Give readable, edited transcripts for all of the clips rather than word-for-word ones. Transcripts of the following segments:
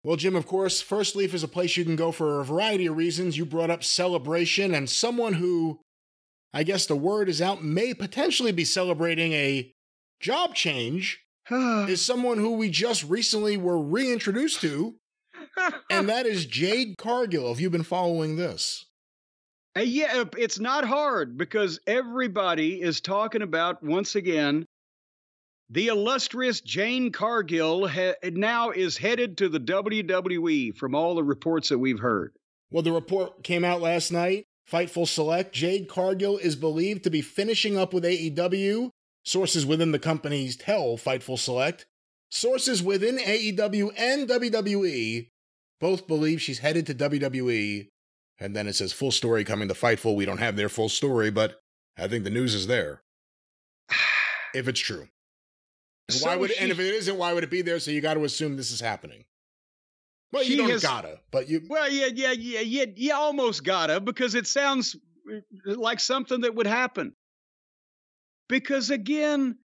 Well, Jim, of course, First Leaf is a place you can go for a variety of reasons. You brought up celebration, and someone who, I guess the word is out, may potentially be celebrating a job change is someone who we just recently were reintroduced to, and that is Jade Cargill. Have you been following this? Yeah, it's not hard because everybody is talking about, once again, the illustrious Jade Cargill now is headed to the WWE from all the reports that we've heard. Well, the report came out last night. Fightful Select, Jade Cargill is believed to be finishing up with AEW. Sources within the company tell Fightful Select. Sources within AEW and WWE both believe she's headed to WWE. And then it says full story coming to Fightful. We don't have their full story, but I think the news is there. If it's true. And, and if it isn't, why would it be there? So you got to assume this is happening. Well, you don't gotta, but you... Well, you almost gotta, because it sounds like something that would happen. Because again,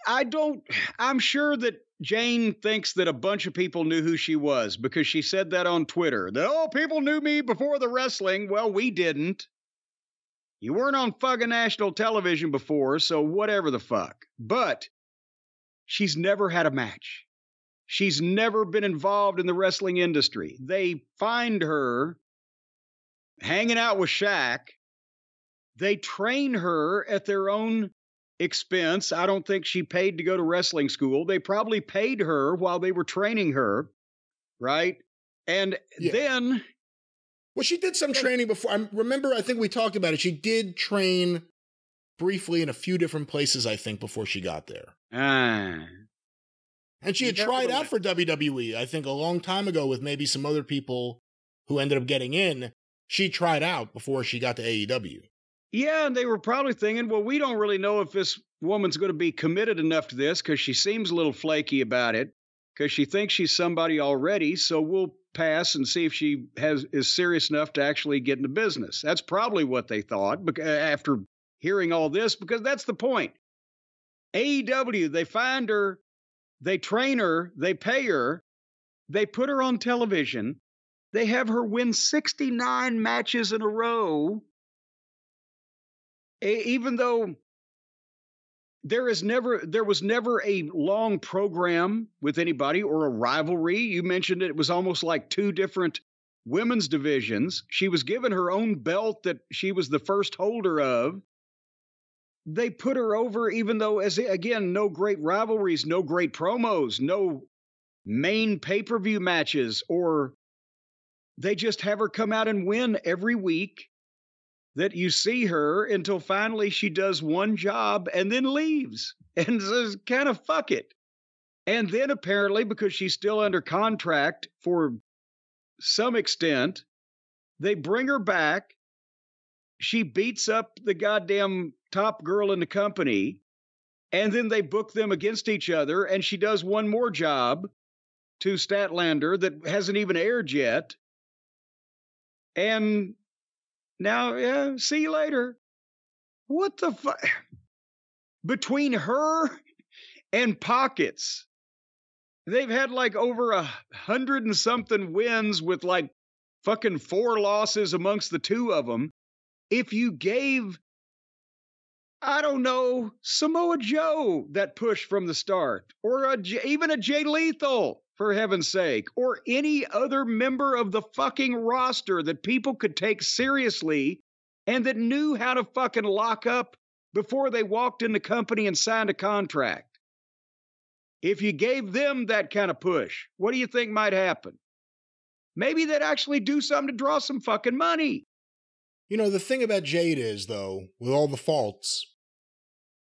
I'm sure that Jane thinks that a bunch of people knew who she was because she said that on Twitter. That, people knew me before the wrestling. Well, we didn't. You weren't on fucking national television before, so whatever the fuck. But she's never had a match. She's never been involved in the wrestling industry. They find her hanging out with Shaq. They train her at their own expense. I don't think she paid to go to wrestling school. They probably paid her while they were training her, right? And then... Well, she did some training before. I think we talked about it. She did train briefly in a few different places, I think, before she got there. And she had tried out for WWE, I think, a long time ago with maybe some other people who ended up getting in. She tried out before she got to AEW. Yeah, and they were probably thinking, well, we don't really know if this woman's going to be committed enough to this because she seems a little flaky about it, because she thinks she's somebody already, so we'll pass and see if she is serious enough to actually get into business. That's probably what they thought after hearing all this, because that's the point. AEW, they find her, they train her, they pay her, they put her on television, they have her win 69 matches in a row, even though there was never a long program with anybody or a rivalry. You mentioned it was almost like two different women's divisions. She was given her own belt that she was the first holder of. They put her over, even though, again, no great rivalries, no great promos, no main pay-per-view matches, or they just have her come out and win every week that you see her until finally she does one job and then leaves and says, kind of fuck it. And then apparently, because she's still under contract for some extent, they bring her back. She beats up the goddamn top girl in the company, and then they book them against each other, and she does one more job to Statlander that hasn't even aired yet. And now, see you later. What the fuck? Between her and Pockets, they've had like over 100 and something wins with like fucking 4 losses amongst the two of them. If you gave, I don't know, Samoa Joe that push from the start, or even a Jay Lethal, for heaven's sake, or any other member of the fucking roster that people could take seriously and that knew how to fucking lock up before they walked in the company and signed a contract. If you gave them that kind of push, what do you think might happen? Maybe they'd actually do something to draw some fucking money. You know, the thing about Jade is, though, with all the faults,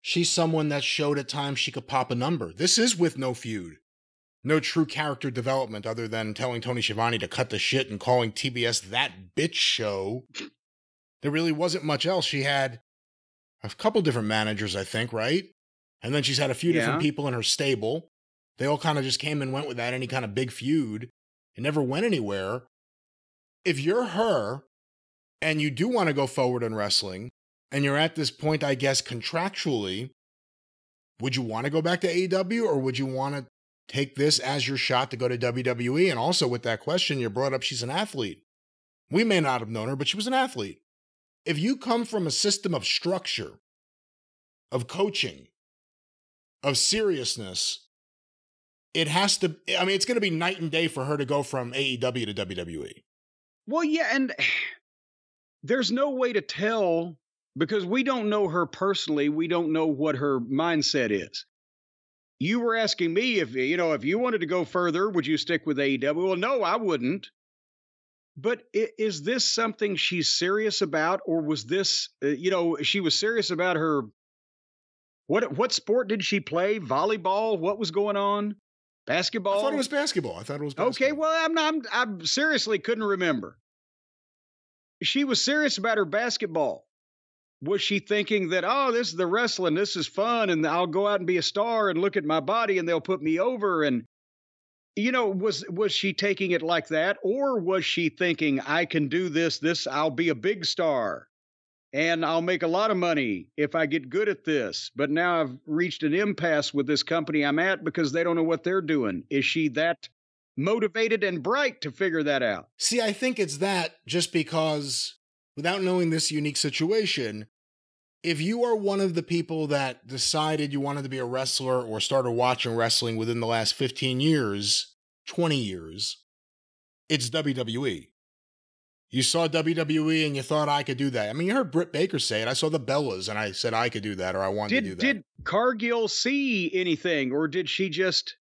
she's someone that showed at times she could pop a number. This is with no feud. No true character development other than telling Tony Schiavone to cut the shit and calling TBS that bitch show. There really wasn't much else. She had a couple different managers, I think, right? And then she's had a few different people in her stable. They all kind of just came and went without any kind of big feud. It never went anywhere. If you're her and you do want to go forward in wrestling, and you're at this point, I guess, contractually, would you want to go back to AEW, or would you want to take this as your shot to go to WWE. And also with that question, you brought up she's an athlete. We may not have known her, but she was an athlete. If you come from a system of structure, of coaching, of seriousness, it has to, I mean, it's going to be night and day for her to go from AEW to WWE. Well, yeah, and there's no way to tell because we don't know her personally. We don't know what her mindset is. You were asking me if you wanted to go further, would you stick with AEW? Well, no, I wouldn't. But is this something she's serious about, or was this, she was serious about her? What sport did she play? Volleyball? What was going on? Basketball? I thought it was basketball. Okay, well, I'm seriously couldn't remember. She was serious about her basketball. Was she thinking that, oh, this is the wrestling, this is fun, and I'll go out and be a star and look at my body and they'll put me over? And, was she taking it like that? Or was she thinking, I can do this, I'll be a big star and I'll make a lot of money if I get good at this. But now I've reached an impasse with this company I'm at because they don't know what they're doing. Is she that motivated and bright to figure that out? See, I think it's that just because without knowing this unique situation, if you are one of the people that decided you wanted to be a wrestler or started watching wrestling within the last 15 years, 20 years, it's WWE. You saw WWE and you thought I could do that. I mean, you heard Britt Baker say it. I saw the Bellas and I said I could do that or I wanted to do that. Did Cargill see anything or did she just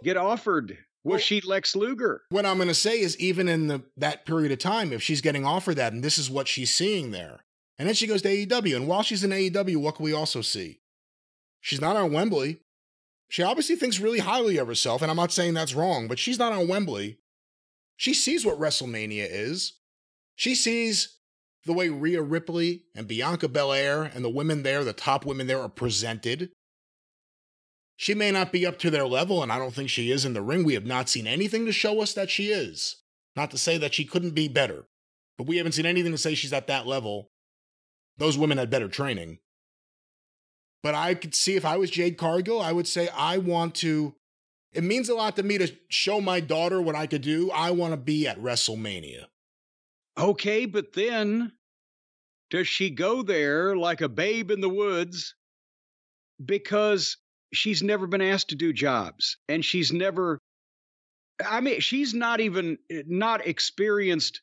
get offered? Was she Lex Luger? What I'm going to say is even in that period of time, if she's getting offered that and this is what she's seeing there, and then she goes to AEW, and while she's in AEW, what can we also see? She's not on Wembley. She obviously thinks really highly of herself, and I'm not saying that's wrong, but she's not on Wembley. She sees what WrestleMania is. She sees the way Rhea Ripley and Bianca Belair and the women there, the top women there, are presented. She may not be up to their level, and I don't think she is in the ring. We have not seen anything to show us that she is. Not to say that she couldn't be better, but we haven't seen anything to say she's at that level. Those women had better training. But I could see if I was Jade Cargill, I would say it means a lot to me to show my daughter what I could do. I want to be at WrestleMania. Okay, but then does she go there like a babe in the woods because she's never been asked to do jobs and she's not experienced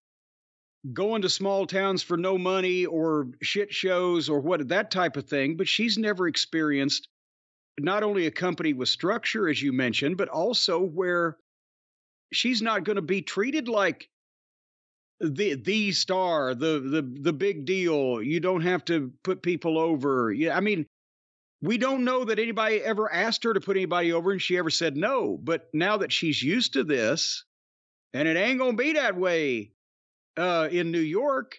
going to small towns for no money or shit shows or that type of thing, but she's never experienced not only a company with structure, as you mentioned, but also where she's not going to be treated like the star, the big deal. You don't have to put people over. Yeah, I mean, we don't know that anybody ever asked her to put anybody over and she ever said no. But now that she's used to this, and it ain't going to be that way in New York,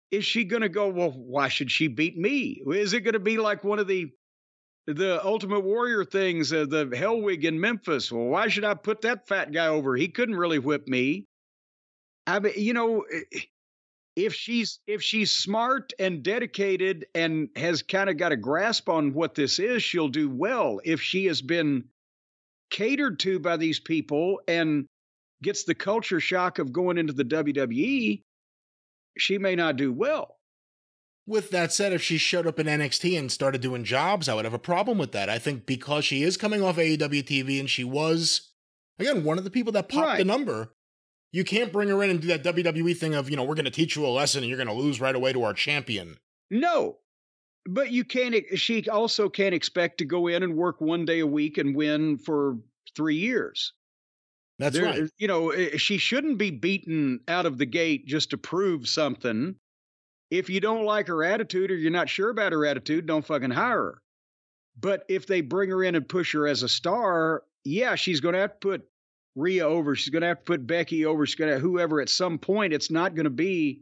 is she going to go, well, why should she beat me? Is it going to be like one of the Ultimate Warrior things, the Hellwig in Memphis? Well, why should I put that fat guy over? He couldn't really whip me. I mean, if she's smart and dedicated and has kind of got a grasp on what this is, she'll do well. If she has been catered to by these people and gets the culture shock of going into the WWE, she may not do well. With that said, if she showed up in NXT and started doing jobs, I would have a problem with that. I think because she is coming off AEW TV and she was, again, one of the people that popped the number, you can't bring her in and do that WWE thing of, we're going to teach you a lesson and you're going to lose right away to our champion. No, but she also can't expect to go in and work one day a week and win for 3 years. That's right. She shouldn't be beaten out of the gate just to prove something. If you don't like her attitude or you're not sure about her attitude, don't fucking hire her. But if they bring her in and push her as a star, yeah, she's going to have to put Rhea over. She's going to have to put Becky over. She's going to whoever at some point. It's not going to be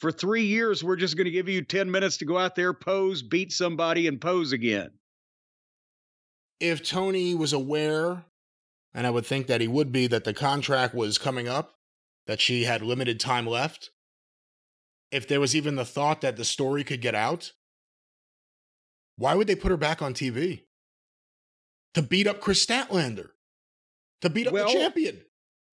for 3 years. We're just going to give you 10 minutes to go out there, pose, beat somebody, and pose again. If Tony was aware, and I would think that he would be, that the contract was coming up, that she had limited time left, if there was even the thought that the story could get out, why would they put her back on TV? to beat up Chris Statlander, to beat up the champion.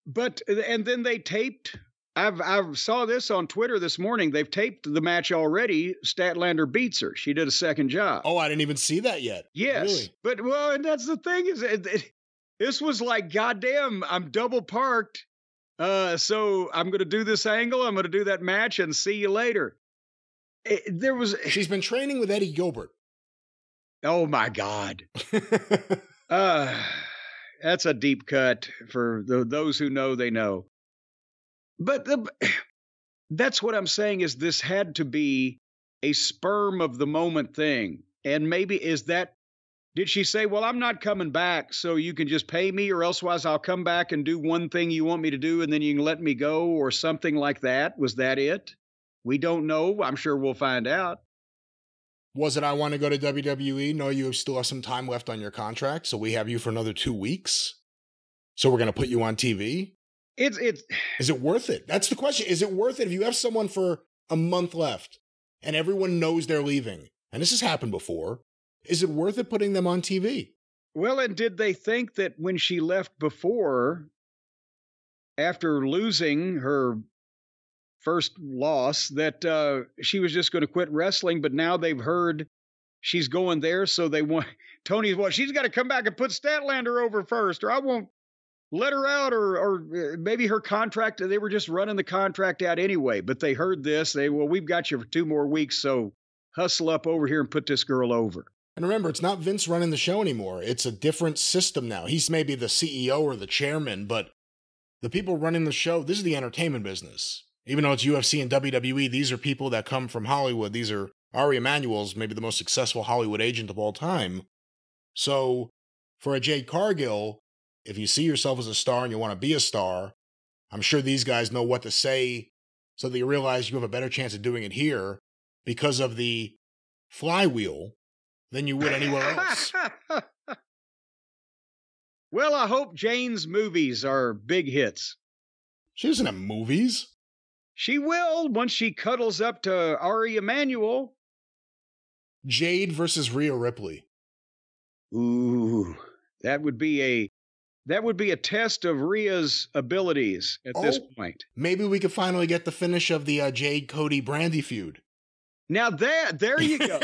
But, and then they taped, I saw this on Twitter this morning. They've taped the match already. Statlander beats her. She did a second job. Oh, I didn't even see that yet. Yes. Really? But, well, and that's the thing is this was like, goddamn, I'm double parked. So I'm going to do this angle. I'm going to do that match and see you later. She's been training with Eddie Gilbert. Oh my God. That's a deep cut for those who know, they know. But that's what I'm saying is this had to be a sperm of the moment thing. And maybe did she say, well, I'm not coming back, so you can just pay me, or elsewise I'll come back and do one thing you want me to do, and then you can let me go, or something like that? Was that it? We don't know. I'm sure we'll find out. Was it, I want to go to WWE? No, you still have some time left on your contract, so we have you for another 2 weeks. So we're going to put you on TV? Is it worth it? That's the question. Is it worth it if you have someone for a month left and everyone knows they're leaving? And this has happened before. Is it worth it putting them on TV? Well, and did they think that when she left before, after losing her first loss, that she was just going to quit wrestling, but now they've heard she's going there, so they want Tony's, well, she's got to come back and put Statlander over first, or I won't let her out, or maybe her contract, they were just running the contract out anyway, but they heard this, well, we've got you for 2 more weeks, so hustle up over here and put this girl over. And remember, it's not Vince running the show anymore. It's a different system now. He's maybe the CEO or the chairman, but the people running the show, this is the entertainment business. Even though it's UFC and WWE, these are people that come from Hollywood. These are Ari Emanuel's maybe the most successful Hollywood agent of all time. So for a Jade Cargill, if you see yourself as a star and you want to be a star, I'm sure these guys know what to say so that you realize you have a better chance of doing it here because of the flywheel than you would anywhere else. Well, I hope Jane's movies are big hits. She doesn't have movies. She will once she cuddles up to Ari Emanuel. Jade versus Rhea Ripley. Ooh, that would be a test of Rhea's abilities at this point. Maybe we could finally get the finish of the Jade Cody Brandy feud. Now there you go.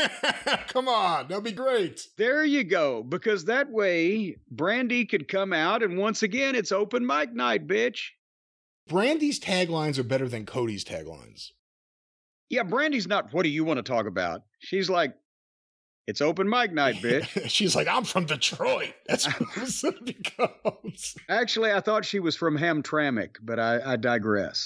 Come on, that'd be great. There you go, because that way Brandy could come out, and once again, it's open mic night, bitch. Brandy's taglines are better than Cody's taglines. Yeah, Brandy's not, what do you want to talk about? She's like, it's open mic night, bitch. She's like, I'm from Detroit. That's what it becomes. Actually, I thought she was from Hamtramck, but I digress.